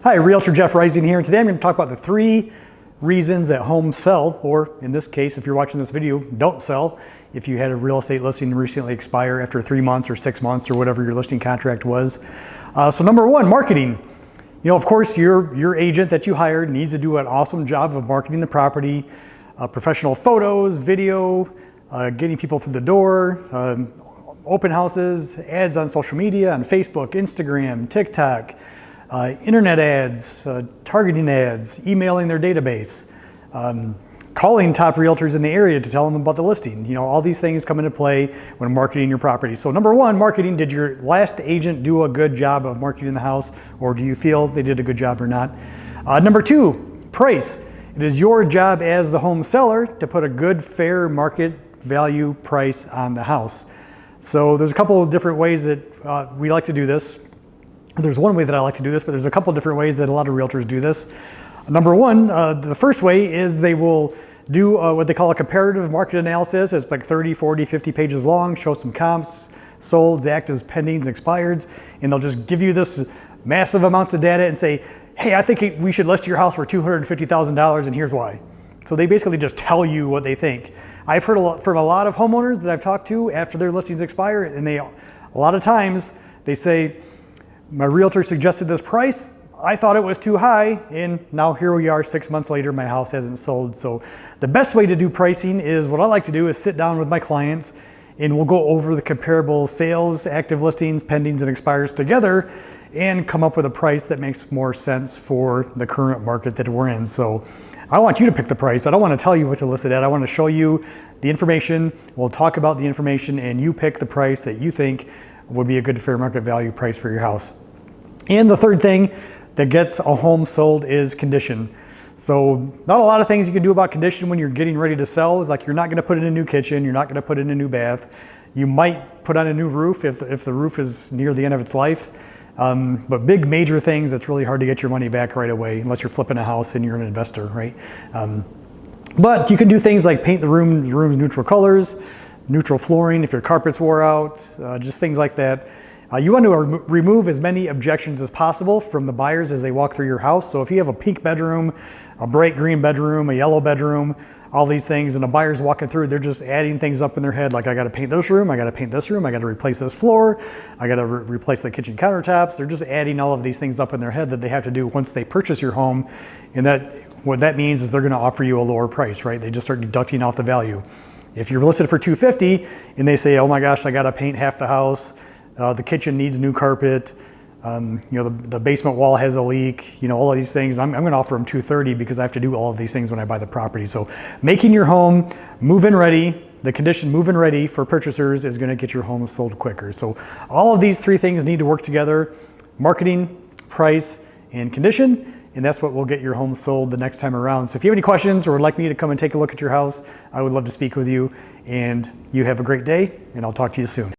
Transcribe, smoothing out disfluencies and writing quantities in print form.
Hi, Realtor Jeff Rising here, and today I'm going to talk about the 3 reasons that homes sell, or in this case, if you're watching this video, don't sell. If you had a real estate listing recently expire after 3 months or 6 months or whatever your listing contract was. So number 1, marketing. You know, of course, your agent that you hired needs to do an awesome job of marketing the property, professional photos, video, getting people through the door, open houses, ads on social media, on Facebook, Instagram, TikTok, internet ads, targeting ads, emailing their database, calling top realtors in the area to tell them about the listing. You know, all these things come into play when marketing your property. So number 1, marketing. Did your last agent do a good job of marketing the house, or do you feel they did a good job or not? Number 2, price. It is your job as the home seller to put a good, fair market value price on the house. So there's a couple of different ways that we like to do this. There's one way that I like to do this, but there's a couple of different ways that a lot of realtors do this. Number 1, the first way is they will do what they call a comparative market analysis. It's like 30, 40, 50 pages long, show some comps, solds, actives, pendings, expireds, and they'll just give you this massive amounts of data and say, hey, I think we should list your house for $250,000 and here's why. So they basically just tell you what they think. I've heard from a lot of homeowners that I've talked to after their listings expire, and a lot of times they say, my realtor suggested this price, I thought it was too high, and now here we are 6 months later, my house hasn't sold. So the best way to do pricing is, what I like to do is sit down with my clients and we'll go over the comparable sales, active listings, pendings, and expires together and come up with a price that makes more sense for the current market that we're in. So I want you to pick the price. I don't want to tell you what to list it at. I want to show you the information. We'll talk about the information and you pick the price that you think would be a good fair market value price for your house. And the third thing that gets a home sold is condition. So not a lot of things you can do about condition when you're getting ready to sell. Like, you're not going to put in a new kitchen, you're not going to put in a new bath. You might put on a new roof if the roof is near the end of its life. But big major things, it's really hard to get your money back right away unless you're flipping a house and you're an investor, right? But you can do things like paint the rooms neutral colors, neutral flooring if your carpets wore out, just things like that. You want to remove as many objections as possible from the buyers as they walk through your house. So if you have a pink bedroom, a bright green bedroom, a yellow bedroom, all these things, and the buyer's walking through, they're just adding things up in their head, like, I got to paint this room, I got to paint this room, I got to replace this floor, I got to replace the kitchen countertops. They're just adding all of these things up in their head that they have to do once they purchase your home. And what that means is they're going to offer you a lower price, right? They just start deducting off the value. If you're listed for $250 and they say, oh my gosh, I got to paint half the house, the kitchen needs new carpet, you know, the basement wall has a leak, you know, all of these things, I'm going to offer them $230 because I have to do all of these things when I buy the property. So making your home move-in ready, the condition move-in ready for purchasers is going to get your home sold quicker. So all of these 3 things need to work together: marketing, price, and condition. And that's what will get your home sold the next time around. So if you have any questions or would like me to come and take a look at your house, I would love to speak with you. And you have a great day, and I'll talk to you soon.